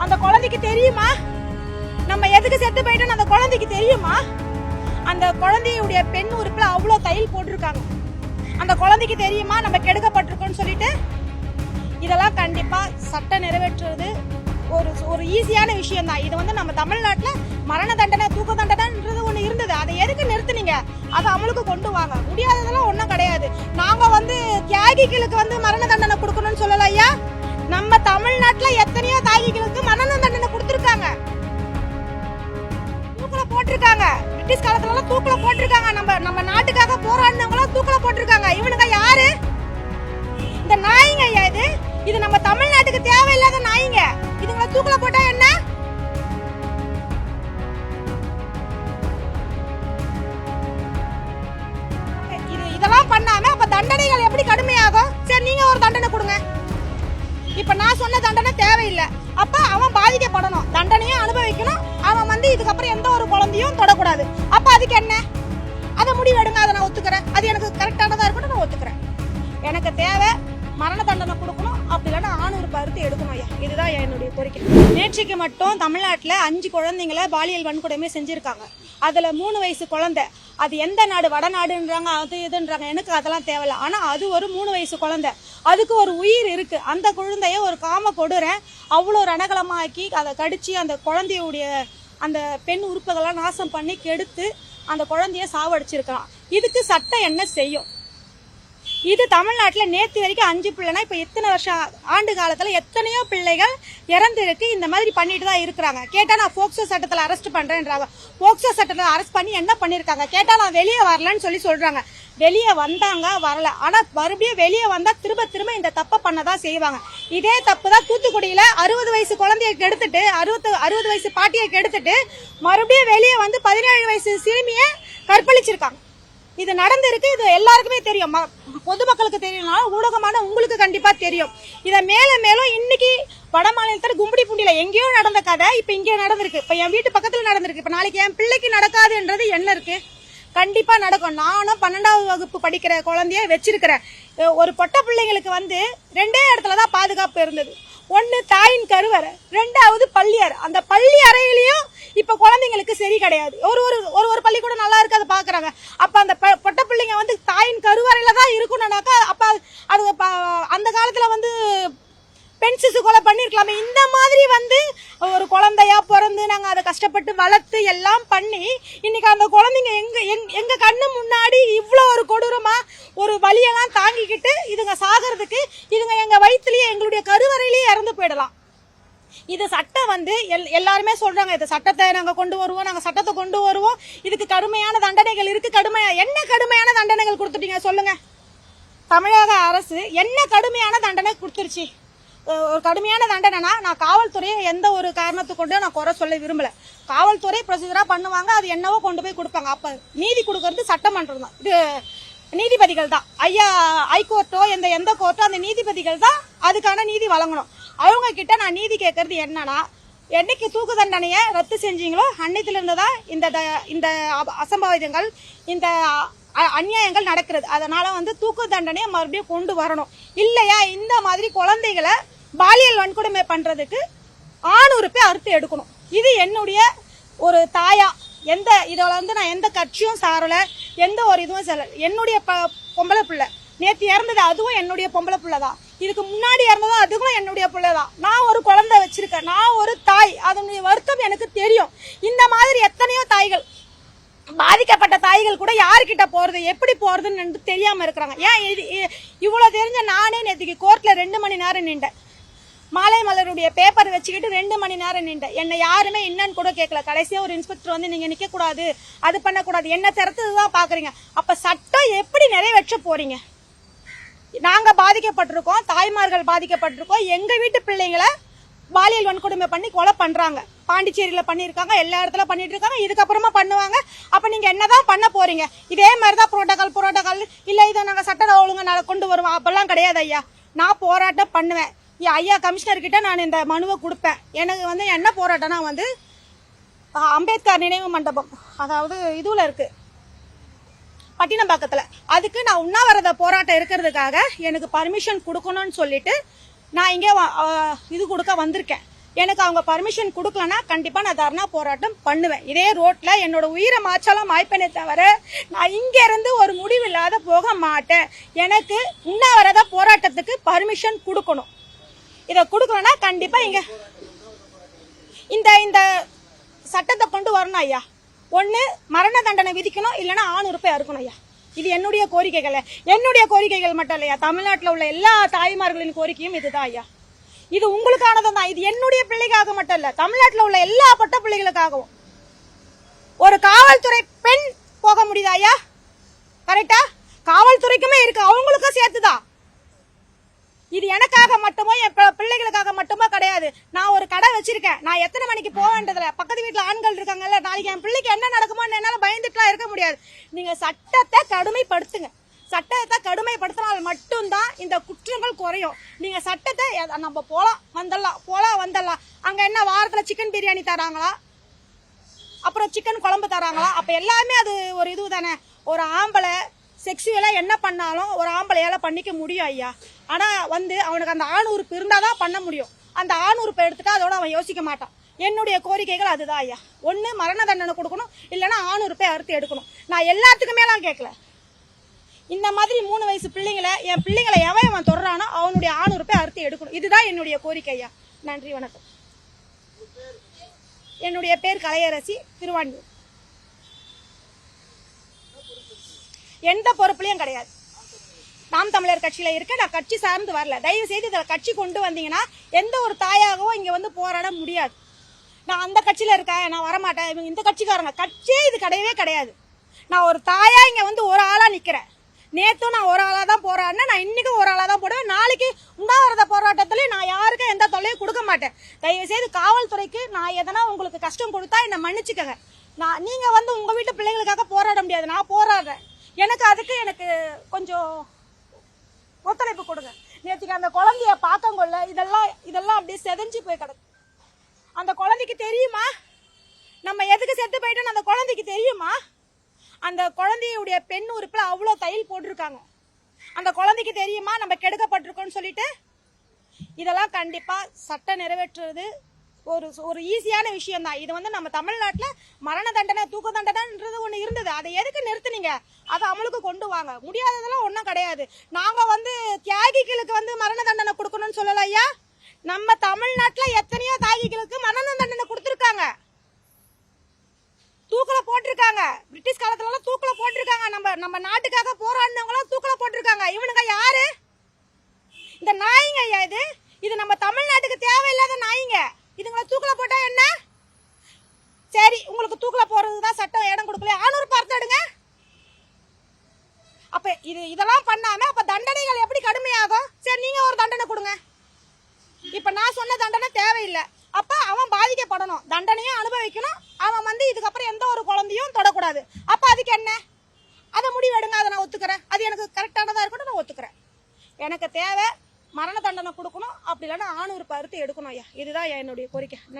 அந்த குழந்தைக்கு தெரியுமா நம்ம எதுக்கு செத்து போயிட்டோம்? அந்த குழந்தைக்கு தெரியுமா? அந்த குழந்தையுடைய பெண் உறுப்புல அவ்வளவு தையல் போட்டிருக்காங்க. அந்த குழந்தைக்கு தெரியுமா நம்ம கெடுக்கப்பட்டிருக்கோம்னு சொல்லிட்டு? இதெல்லாம் கண்டிப்பா சட்டம் நிறைவேற்றுறது ஒரு ஈஸியான விஷயம் தான். இது வந்து நம்ம தமிழ்நாட்டுல மரண தண்டனை, தூக்க தண்டனைன்றது ஒண்ணு இருந்தது. அதை எதுக்கு நிறுத்துனீங்க? அதை அமலுக்கு கொண்டு வாங்க. முடியாததெல்லாம் ஒண்ணும் கிடையாது. நாங்க வந்து தியாகிகளுக்கு வந்து மரண தண்டனை கொடுக்கணும்னு சொல்லல ஐயா. நம்ம தமிழ்நாட்டுல எத்தனையோ தியாகிகளுக்கு மரண தண்டனை கொடுத்திருக்காங்க, தூக்குல போட்டிருக்காங்க. பிரிட்டிஷ் காலத்துல எல்லாம் தூக்குல போட்டிருக்காங்க. நம்ம நாட்டுக்காக போராடினவங்களும் தூக்குல போட்டிருக்காங்க. இவனுங்க யாரு? இந்த நாய்ங்க ஐயா. இது நம்ம தமிழ்நாட்டுக்கு தேவையில்லாத நாய்ங்க. இதுங்களை தூக்குல போட்டா என்ன? இதெல்லாம் பண்ணாம அப்ப தண்டனைகள் எப்படி கடுமையாகும்? சரி, நீங்க ஒரு தண்டனை கொடுங்க. இப்ப நான் சொன்ன தண்டனை தேவையில்லை. அப்ப அவன் பாதிக்கப்படணும், தண்டனையும் அனுபவிக்கணும். அவன் வந்து இதுக்கப்புறம் எந்த ஒரு குழந்தையும் தொடக்கூடாது. அப்ப அதுக்கு என்ன? அதை முடிவெடுங்க. அதை நான் ஒத்துக்கிறேன். அது எனக்கு கரெக்டானதா இருக்கட்டும், நான் ஒத்துக்கிறேன். எனக்கு தேவை மரண தண்டனை கொடுக்கணும், அப்படி இல்லைன்னா ஆணூர் பருத்தி எடுக்கணும் ஐயா. இதுதான் என்னுடைய கோரிக்கை. நேற்றுக்கு மட்டும் தமிழ்நாட்டுல 5 குழந்தைங்களை பாலியல் வன்கொடுமை செஞ்சிருக்காங்க. அதுல 3 வயசு குழந்தை. அது எந்த நாடு? வடநாடுன்றாங்க, அது இதுன்றாங்க. எனக்கு அதெல்லாம் தேவையில்ல. ஆனா அது ஒரு 3 வயசு குழந்தை. அதுக்கு ஒரு உயிர் இருக்கு. அந்த குழந்தைய ஒரு காம கொடுறேன் அவ்வளோ ரணகலமாக்கி அதை கடிச்சு அந்த குழந்தையுடைய அந்த பெண் உறுப்புகள்லாம் நாசம் பண்ணி கெடுத்து அந்த குழந்தைய சாவடிச்சிருக்கலாம். இதுக்கு சட்டம் என்ன செய்யும்? இது தமிழ்நாட்டுல நேற்று வரைக்கும் 5 பிள்ளைனா இப்ப எத்தனை வருஷம் ஆண்டு காலத்துல எத்தனையோ பிள்ளைகள் இறந்துருக்கு. இந்த மாதிரி பண்ணிட்டு தான் இருக்கிறாங்க. கேட்டா நான் போக்சோ சட்டத்துல அரெஸ்ட் பண்றேன்றாங்க. போக்சோ சட்டத்துல அரெஸ்ட் பண்ணி என்ன பண்ணிருக்காங்க? கேட்டா நான் வெளியே வரலன்னு சொல்றாங்க. வெளியே வந்தாங்க, வரல. ஆனா மறுபடியும் வெளியே வந்தா திரும்ப இந்த தப்பை பண்ணதான் செய்வாங்க. இதே தப்பு தான் தூத்துக்குடியில 60 வயசு குழந்தைய கெடுத்துட்டு 60 வயசு பாட்டியை கெடுத்துட்டு மறுபடியும் வெளியே வந்து 17 வயசு சிறுமிய கற்பழிச்சிருக்காங்க. இது நடந்திருக்கு. இது எல்லாருக்குமே தெரியும். பொதுமக்களுக்கு தெரியணும், ஊடகமான உங்களுக்கு கண்டிப்பா தெரியும். இதை மேலும் இன்னைக்கு வட மாநிலத்தில் கும்படிப்பூண்டியில எங்கேயோ நடந்த கதை இப்ப இங்கே நடந்திருக்கு. இப்ப என் வீட்டு பக்கத்துல நடந்திருக்கு. இப்ப நாளைக்கு என் பிள்ளைக்கு நடக்காதுன்றது என்ன இருக்கு? கண்டிப்பா நடக்கும். நானும் 12வது வகுப்பு படிக்கிற குழந்தைய வச்சிருக்கிறேன். ஒரு பொட்ட பிள்ளைங்களுக்கு வந்து 2 இடத்துலதான் பாதுகாப்பு இருந்தது. ஒன்னு தாயின் கருவறை, 2வது பள்ளி அறை. அந்த பள்ளி அறையிலயும் இப்ப குழந்தைங்களுக்கு சரி கிடையாது. ஒரு பள்ளிக்கூடம் நல்லா இருக்கு, அதை பாக்குறாங்க. அப்ப அந்த பொட்ட பிள்ளைங்க வந்து தாயின் கருவறையில தான் இருக்கணும்னாக்கா அப்ப அது அந்த காலத்துல வந்து பெண் சிசு கொலை பண்ணிருக்கலாமே. இந்த மாதிரி வந்து ஒரு குழந்தையா பிறந்து நாங்க அதை கஷ்டப்பட்டு வளர்த்து எல்லாம் பண்ணி இன்னைக்கு அந்த குழந்தைங்க எங்க கண்ணு முன்னாடி இவ்வளவு ஒரு கொடூரமா ஒரு வலியெல்லாம் தாங்கிக்கிட்டு இதுங்க சாகிறதுக்கு இதுங்க எங்க வயிற்றுலயே எங்களுடைய கருவறையிலேயே இறந்து போயிடலாம். இது சட்டம் வந்து எல்லாருமே சொல்றாங்க, இந்த சட்டத்தை நாங்க கொண்டு வருவோம், நாங்க சட்டத்தை கொண்டு வருவோம், இதுக்கு கடுமையான தண்டனைகள் இருக்கு. என்ன கடுமையான தண்டனைகள் கொடுத்துட்டீங்க சொல்லுங்க? தமிழக அரசு என்ன கடுமையான தண்டனை கொடுத்துருச்சு? ஒரு கடுமையான தண்டனைனா நான் காவல்துறையை எந்த ஒரு காரணத்தை கொண்டு நான் குறை சொல்ல விரும்பல. காவல்துறை ப்ரொசீஜரா பண்ணுவாங்க, அது என்னவோ கொண்டு போய் கொடுப்பாங்க. அப்ப நீதி கொடுக்கறது சட்டமன்றம் தான், இது நீதிபதிகள் தான். ஐயா ஹைகோர்ட்டோ எந்த கோர்ட்டோ அந்த நீதிபதிகள் தான் அதுக்கான நீதி வழங்கணும். அவங்க கிட்ட நான் நீதி கேட்கறது என்னன்னா, என்னைக்கு தூக்கு தண்டனையை ரத்து செஞ்சீங்களோ அன்னைத்துல இருந்துதான் இந்த அசம்பாவிதங்கள், இந்த அநியாயங்கள் நடக்கிறது. அதனால வந்து தூக்கு தண்டனையை மறுபடியும் கொண்டு வரணும். இல்லையா இந்த மாதிரி குழந்தைகளை பாலியல் வன்கொடுமை பண்றதுக்கு ஆணுறுப்பை அறுத்து எடுக்கணும். இது என்னுடைய ஒரு தாயா. இதுல வந்து நான் எந்த கட்சியும் சாரல, எந்த ஒரு இதுவும் சாரல. என்னுடைய பொம்பளை பிள்ளை நேற்று இறந்தது, அதுவும் என்னுடைய பொம்பளை பிள்ளை தான். இதுக்கு முன்னாடி இறந்ததும் அதுவும் என்னுடைய பிள்ளை தான். நான் ஒரு குழந்தை வச்சிருக்கேன், நான் ஒரு தாய். அதனுடைய வருத்தம் எனக்கு தெரியும். இந்த மாதிரி எத்தனையோ தாய்கள், பாதிக்கப்பட்ட தாய்கள் கூட யாருக்கிட்ட போறது, எப்படி போறதுன்னு தெரியாம இருக்கிறாங்க. ஏன் இவ்வளவு தெரிஞ்ச நானே நேற்றுக்கு கோர்ட்ல 2 மணி நேரம் நின்றேன். மாலை மலருடைய பேப்பர் வச்சுக்கிட்டு 2 மணி நேரம் நின்றேன். என்னை யாருமே என்னன்னு கூட கேட்கல. கடைசியா ஒரு இன்ஸ்பெக்டர் வந்து நீங்க நிக்க கூடாது, அது பண்ணக்கூடாது, என்ன திறத்துதான் பாக்குறீங்க. அப்ப சட்டம் எப்படி நிறைவேற்ற போறீங்க? நாங்க பாதிக்கப்பட்டிருக்கோம், தாய்மார்கள் பாதிக்கப்பட்டிருக்கோம். எங்க வீட்டு பிள்ளைங்களை பாலியல் வன்கொடுமை பண்ணி கொலை பண்றாங்க. பாண்டிச்சேரியில பண்ணிருக்காங்க, எல்லா இடத்துல பண்ணிட்டு இருக்காங்க, இதுக்கப்புறமா பண்ணுவாங்க. அப்ப நீங்க என்னதான் பண்ண போறீங்க? இதே மாதிரிதான் புரோட்டோகால் இல்ல இதை நாங்க சட்ட ஒழுங்கா கொண்டு வருவோம் அப்பெல்லாம் கிடையாது ஐயா. நான் போராட்டம் பண்ணுவேன். ஐயா கமிஷனர் கிட்ட நான் இந்த மனுவை கொடுப்பேன். எனக்கு வந்து என்ன போராட்டம்னா வந்து அம்பேத்கர் நினைவு மண்டபம், அதாவது இதுல இருக்கு பட்டினப்பாக்கத்துல, அதுக்கு நான் உண்ணாவிரத போராட்டம் இருக்கிறதுக்காக எனக்கு பர்மிஷன் கொடுக்கணும்னு சொல்லிட்டு நான் இங்கே இது கொடுக்க வந்திருக்கேன். எனக்கு அவங்க பர்மிஷன் கொடுக்கலன்னா கண்டிப்பா நான் தர்ணா போராட்டம் பண்ணுவேன். இதே ரோட்ல என்னோட உயிரை மாச்சாலும் மாய்ப்பேனே தவிர நான் இங்க இருந்து ஒரு முடிவு இல்லாத போக மாட்டேன். எனக்கு உண்ணாவிரத போராட்டத்துக்கு பர்மிஷன் கொடுக்கணும். இதை கொடுக்கலன்னா கண்டிப்பா இங்க இந்த சட்டத்தை கொண்டு வரணும் ஐயா. ஒண்ணு மரண தண்டனை விதிக்கணும், இல்லைன்னா 600 ரூபாய் அறுக்கணும் ஐயா. இது என்னுடைய கோரிக்கைகள் மட்டும் இல்லையா, தமிழ்நாட்டில் உள்ள எல்லா தாய்மார்களின் கோரிக்கையும் இதுதான் ஐயா. இது உங்களுக்கானதும் தான். இது என்னுடைய பிள்ளைக்காக மட்டும் இல்ல, தமிழ்நாட்டில் உள்ள எல்லா பட்ட பிள்ளைகளுக்காகவும். ஒரு காவல்துறை பெண் போக முடியுதா ஐயா? கரெக்டா? காவல்துறைக்குமே இருக்கு, அவங்களுக்கும் சேர்த்துதான். இது எனக்காக மட்டுமோ என் பிள்ளைகளுக்காக மட்டுமோ கிடையாது. நான் ஒரு கடை வச்சிருக்கேன், நான் எத்தனை மணிக்கு போவேன்றதுல பக்கத்து வீட்டுல ஆண்கள் இருக்காங்கல்ல, நாளைக்கு என் பிள்ளைக்கு என்ன நடக்குமோ என்னால பயந்துட்டுலாம் இருக்க முடியாது. நீங்க சட்டத்தை கடுமைப்படுத்துங்க. சட்டத்தை கடுமைப்படுத்தினால் மட்டும்தான் இந்த குற்றங்கள் குறையும். நீங்க சட்டத்தை நம்ம போலாம் வந்துடலாம். அங்க என்ன வாரத்துல சிக்கன் பிரியாணி தராங்களா, அப்புறம் சிக்கன் குழம்பு தராங்களா? அப்ப எல்லாமே அது ஒரு இது தானே. ஒரு ஆம்பளை செக்ஸுவலா என்ன பண்ணாலும் ஒரு ஆம்பளையால பண்ணிக்க முடியும் ஐயா. ஆனா அவனுக்கு அந்த ஆணூறுப்பு இருந்தாதான் பண்ண முடியும். அந்த ஆணூறுப்பை எடுத்துட்டா அதோட அவன் யோசிக்க மாட்டான். என்னுடைய கோரிக்கைகள் அதுதான் ஐயா. ஒண்ணு மரண தண்டனை கொடுக்கணும், இல்லைன்னா 600 ரூபாய் அறுத்து எடுக்கணும். நான் எல்லாத்துக்குமே எல்லாம் கேட்கல. இந்த மாதிரி 3 வயசு பிள்ளைங்களை, என் பிள்ளைங்களை எவன் தொடரானோ அவனுடைய 600 ரூபாய் அறுத்து எடுக்கணும். இதுதான் என்னுடைய கோரிக்கை ஐயா. நன்றி, வணக்கம். என்னுடைய பேர் கலையரசி, திருவான்மியூர். எந்த பொறுப்புலையும் கிடையாது. நாம் தமிழர் கட்சியில இருக்க, நான் கட்சி சார்ந்து வரல. தயவு செய்து இதில் கட்சி கொண்டு வந்தீங்கன்னா எந்த ஒரு தாயாகவும் இங்க வந்து போராட முடியாது. நான் அந்த கட்சியில இருக்கேன், நான் வரமாட்டேன், இவங்க இந்த கட்சிக்காரங்க, கட்சியே இது கிடையவே கிடையாது. நான் ஒரு தாயா இங்க வந்து ஒரு ஆளா நிக்கிறேன். நேத்தும் நான் ஒரு ஆளா தான் போராடினேன், நான் இன்னைக்கும் ஒரு ஆளா தான் போடுவேன். நாளைக்கு உண்ணாவிரத போராட்டத்திலயும் நான் யாருக்கும் எந்த தொல்லையும் கொடுக்க மாட்டேன். தயவு செய்து காவல்துறைக்கு நான் எதனா உங்களுக்கு கஷ்டம் கொடுத்தா என்ன மன்னிச்சுக்கங்க. நீங்க வந்து உங்க வீட்டு பிள்ளைங்களுக்காக போராட முடியாது, நான் போராடுறேன். அதுக்கு கொஞ்சம் ஒத்துழைப்பு கொடுங்க. நேற்றுக்கு அந்த குழந்தைய பார்க்கங்கொள்ள இதெல்லாம் அப்படியே செதஞ்சு போய் கிடக்கு. அந்த குழந்தைக்கு தெரியுமா நம்ம எதுக்கு செத்து போயிட்டோம்? அந்த குழந்தைக்கு தெரியுமா? அந்த குழந்தையுடைய பெண் உறுப்புல அவ்வளவு தையல் போட்டிருக்காங்க. அந்த குழந்தைக்கு தெரியுமா நம்ம கெடுக்கப்பட்டிருக்கோம்னு சொல்லிட்டு? இதெல்லாம் கண்டிப்பா சட்டம் நிறைவேற்றுறது ஒரு ஈஸியான விஷயம் தான். இது வந்து நம்ம தமிழ்நாட்டுல மரண தண்டனை, தூக்கு தண்டனைன்றது ஒண்ணு இருந்தது. அதை எதுக்கு நிறுத்துனீங்க? அதை அமலுக்கு கொண்டு வாங்க. முடியாததெல்லாம் ஒன்றும் கிடையாது. நாங்க வந்து தியாகிகளுக்கு மரண தண்டனை கொடுக்கணும்னு சொல்லல ஐயா. நம்ம தமிழ்நாட்டுல எத்தனையோ தியாகிகளுக்கு மரண தண்டனை கொடுத்திருக்காங்க, தூக்குல போட்டிருக்காங்க. பிரிட்டிஷ் காலத்துல எல்லாம் தூக்குல போட்டிருக்காங்க. நம்ம நாட்டுக்காக போராடினவங்க எல்லாம் தூக்குல போட்டிருக்காங்க. இவனுங்க யாரு? இந்த நாய்ங்க ஐயா. இது நம்ம தமிழ்நாட்டுக்கு தேவையில்லாத நாய்ங்க. இதுங்களை தூக்குல போட்டா என்ன? சரி, உங்களுக்கு தூக்குல போறதுதான் சட்டம் இடம் கொடுக்கல, 600 பார்த்து எடுங்க. அப்ப இதெல்லாம் பண்ணாம அப்ப தண்டனைகள் எப்படி கடுமையாகும்? சரி, நீங்க ஒரு தண்டனை கொடுங்க. இப்ப நான் சொன்ன தண்டனை தேவையில்லை. அப்ப அவன் பாதிக்கப்படணும், தண்டனையும் அனுபவிக்கணும். அவன் இதுக்கப்புறம் எந்த ஒரு குழந்தையும் தொடக்கூடாது. அப்ப அதுக்கு என்ன? அதை முடிவெடுங்க. அதை நான் ஒத்துக்கிறேன். அது எனக்கு கரெக்டானதா இருக்கட்டும், நான் ஒத்துக்கிறேன். எனக்கு தேவை மரண தண்டனை கொடுக்கணும், அப்படி இல்லைன்னா 600 ரூபாய் அறுத்து எடுக்கணும் ஐயா. இதுதான் என்னுடைய கோரிக்கை.